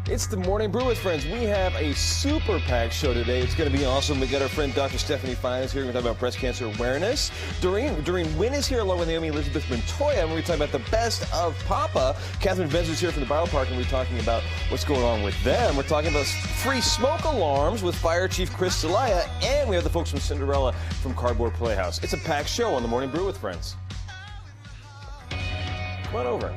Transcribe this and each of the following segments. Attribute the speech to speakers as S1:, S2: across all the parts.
S1: It's the Morning Brew with Friends. We have a super packed show today. It's going to be awesome. We got our friend Dr. Stephanie Fines here. We're going to talk about breast cancer awareness. Doreen Wynn is here along with Naomi Elizabeth Montoya. And we're going to talk about the best of Papa. Catherine Benz is here from the Biopark, and we're talking about what's going on with them. We're talking about free smoke alarms with Fire Chief Chris Zelaya. And we have the folks from Cinderella from Cardboard Playhouse. It's a packed show on the Morning Brew with Friends. Come on over.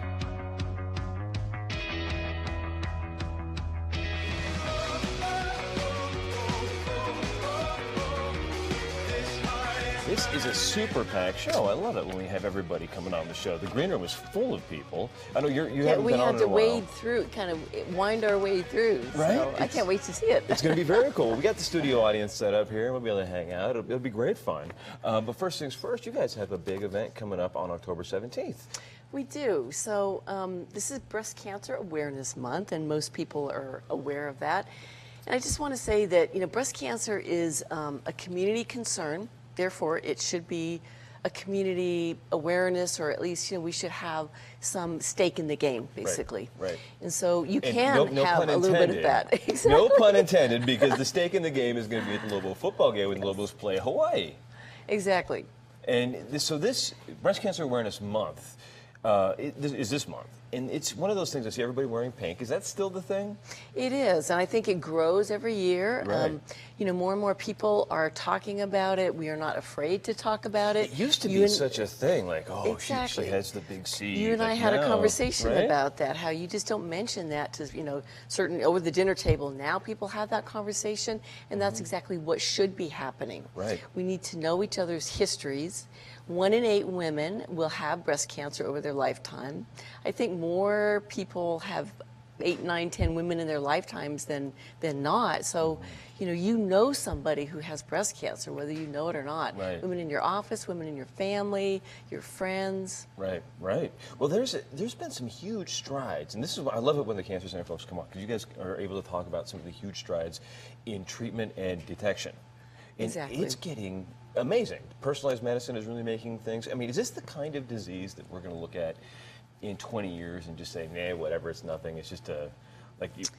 S1: This is a super packed show. I love it when we have everybody coming on the show. The green room is full of people. I know you haven't been on in a while.
S2: We have to wade through, kind of wind our way through.
S1: Right?
S2: So I can't wait to see it.
S1: It's going to be very cool. We got the studio audience set up here. We'll be able to hang out. It'll be great fun. But first things first, you guys have a big event coming up on October 17th.
S2: We do. So this is Breast Cancer Awareness Month, and most people are aware of that. And I just want to say that, breast cancer is a community concern. Therefore, it should be a community awareness, or at least, we should have some stake in the game, basically.
S1: Right.
S2: And so you can
S1: no
S2: have a little bit of that. Exactly.
S1: No pun intended, because the stake in the game is going to be at the Lobos football game when the Lobos play Hawaii.
S2: Exactly.
S1: And this Breast Cancer Awareness Month is this month. And it's one of those things I see everybody wearing pink. Is that still the thing?
S2: It is, and I think it grows every year.
S1: Right.
S2: More and more people are talking about it. We are not afraid to talk about it.
S1: It used to be such a thing, like, oh,
S2: exactly.
S1: she has the big C.
S2: You and I had a conversation
S1: right?
S2: about that, how you just don't mention that to, certain over the dinner table. Now people have that conversation, and that's exactly what should be happening.
S1: Right.
S2: We need to know each other's histories. 1 in 8 women will have breast cancer over their lifetime. I think more people have 8, 9, 10 women in their lifetimes than not. So, you know somebody who has breast cancer, whether you know it or not.
S1: Right.
S2: Women in your office, women in your family, your friends.
S1: Right. Well, there's been some huge strides, and this is why I love it when the Cancer Center folks come on, because you guys are able to talk about some of the huge strides in treatment and detection. And
S2: exactly.
S1: It's getting amazing. Personalized medicine is really making things. I mean, is this the kind of disease that we're going to look at in 20 years and just say, nah, whatever, it's nothing. It's just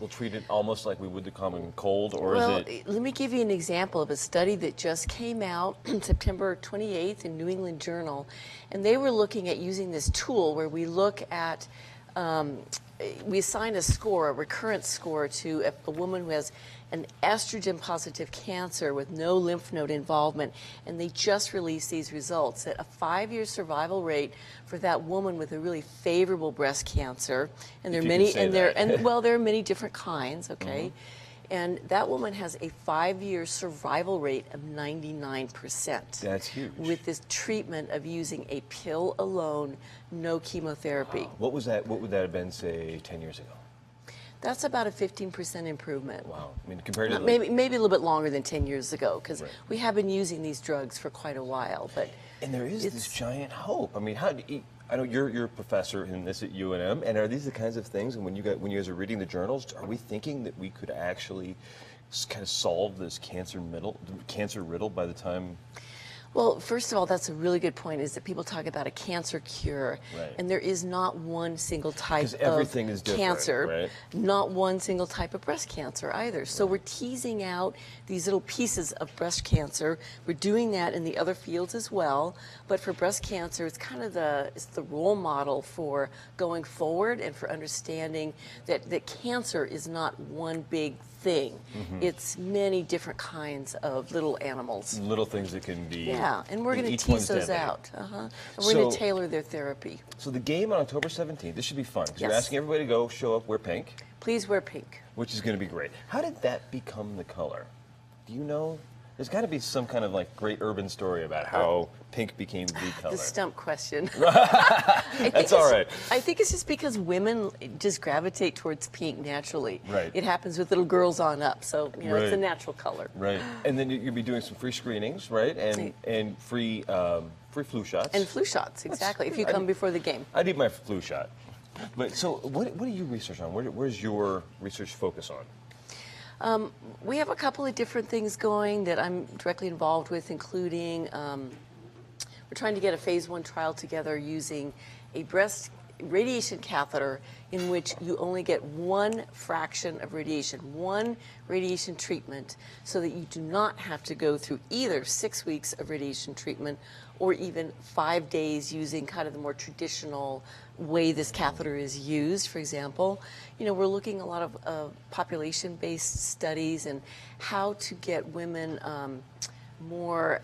S1: we'll treat it almost like we would the common cold, or is it?
S2: Let me give you an example of a study that just came out September 28th in New England Journal, and they were looking at using this tool where we look at, we assign a score, a recurrence score, to a woman who has an estrogen-positive cancer with no lymph node involvement, and they just released these results that a 5-year survival rate for that woman with a really favorable breast cancer, and there are many, there are many different kinds, okay. Mm-hmm. And that woman has a 5-year survival rate of 99%.
S1: That's huge.
S2: With this treatment of using a pill alone, no chemotherapy.
S1: Wow. What would that have been, say, 10 years ago?
S2: That's about a 15% improvement.
S1: Wow. I mean, compared to
S2: maybe a little bit longer than 10 years ago, because
S1: right.
S2: we have been using these drugs for quite a while.
S1: And there is this giant hope. I mean, I know you're a professor in this at UNM, and are these the kinds of things, and when you guys are reading the journals, are we thinking that we could actually kind of solve this cancer riddle by the time?
S2: Well, first of all, that's a really good point, is that people talk about a cancer cure,
S1: right.
S2: and there is not one single type of
S1: everything is
S2: cancer,
S1: right?
S2: Not one single type of breast cancer either. So we're teasing out these little pieces of breast cancer. We're doing that in the other fields as well, but for breast cancer, it's kind of the role model for going forward and for understanding that cancer is not one big thing. Mm-hmm. It's many different kinds of little animals.
S1: Little things that can be.
S2: Yeah, and we're going to tease those out. And we're going to tailor their therapy.
S1: So the game on October 17th, this should be fun, because
S2: yes.
S1: You're asking everybody to go show up, wear pink.
S2: Please wear pink.
S1: Which is going to be great. How did that become the color? Do you know? There's got to be some kind of great urban story about how pink became the color.
S2: The stump question.
S1: That's all right.
S2: I think it's just because women just gravitate towards pink naturally.
S1: Right.
S2: It happens with little girls on up, so
S1: right.
S2: It's a natural color.
S1: Right. And then you'll be doing some free screenings, right? And free flu shots.
S2: And flu shots, exactly. If you come before the game.
S1: I need my flu shot. But so, what do you research on? Where's your research focus on?
S2: We have a couple of different things going that I'm directly involved with, including we're trying to get a phase 1 trial together using a breast radiation catheter in which you only get one fraction of radiation, one radiation treatment, so that you do not have to go through either 6 weeks of radiation treatment or even 5 days using kind of the more traditional way this catheter is used. For example, you know, we're looking a lot of population-based studies and how to get women more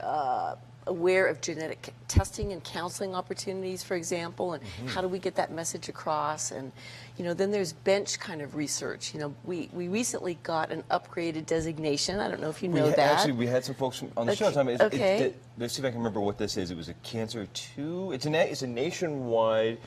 S2: aware of genetic testing and counseling opportunities, for example, and how do we get that message across? And, you know, then there's bench kind of research. You know, we recently got an upgraded designation. I don't know if you know that.
S1: Actually, we had some folks on the show.
S2: Okay.
S1: Let's see if I can remember what this is. It was a Cancer 2. It's a nationwide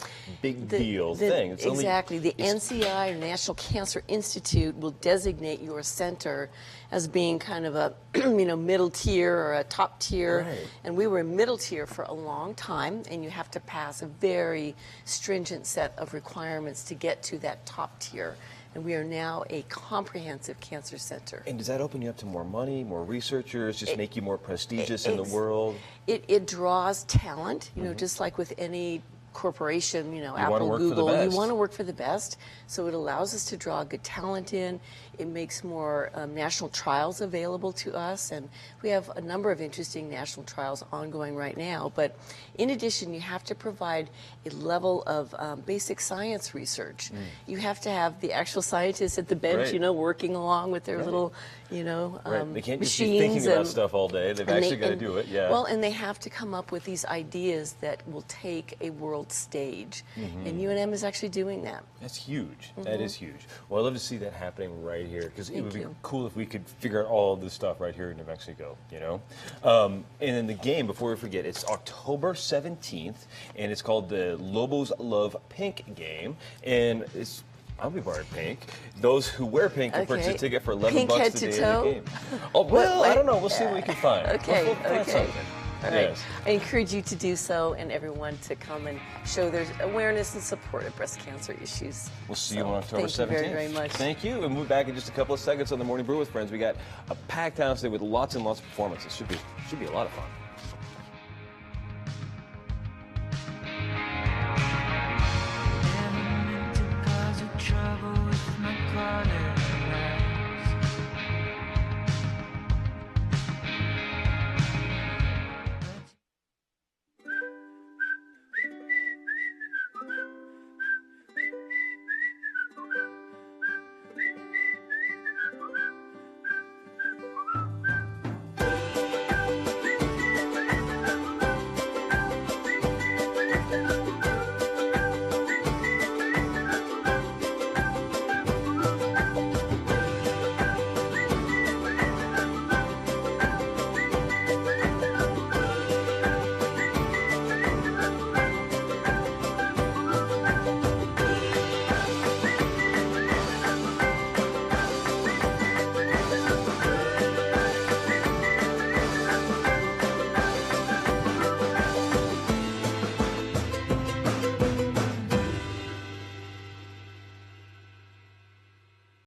S1: big deal thing. It's
S2: exactly. The NCI, or National Cancer Institute, will designate your center as being kind of a you know, middle tier or a top tier.
S1: Right.
S2: And we were middle tier for a long time, and you have to pass a very stringent set of requirements to get to that top tier. And we are now a comprehensive cancer center.
S1: And does that open you up to more money, more researchers, just make you more prestigious in the world?
S2: It draws talent, you know, just like with any corporation, you know,
S1: You
S2: Apple, Google, you want to
S1: work
S2: work for the best. So it allows us to draw good talent in. It makes more national trials available to us. And we have a number of interesting national trials ongoing right now. But in addition, you have to provide a level of basic science research. You have to have the actual scientists at the bench, you know, working along with their little, you know,
S1: They can't just
S2: machines
S1: be thinking about stuff all day. They've actually got to do it,
S2: Well, and they have to come up with these ideas that will take a world stage. And UNM is actually doing that.
S1: That's huge. That is huge. Well, I'd love to see that happening right here, because it would be
S2: you.
S1: cool if we could figure out all of this stuff right here in New Mexico, you know? And then the game, before we forget, it's October 17th, and it's called the Lobos Love Pink game, and I'll be wearing pink. Those who wear pink can purchase a ticket for $11
S2: Pink head
S1: a
S2: to
S1: day
S2: toe?
S1: in the game. Oh, well, I don't know. We'll see what we can find.
S2: Okay,
S1: We'll find
S2: okay.
S1: something.
S2: All right.
S1: Yes.
S2: I encourage you to do so, and everyone to come and show their awareness and support of breast cancer issues.
S1: We'll see you on October 17th.
S2: Thank you very, very much.
S1: Thank you. And we'll be back in just a couple of seconds on the Morning Brew with Friends. We got a packed house today with lots and lots of performances. Should be a lot of fun.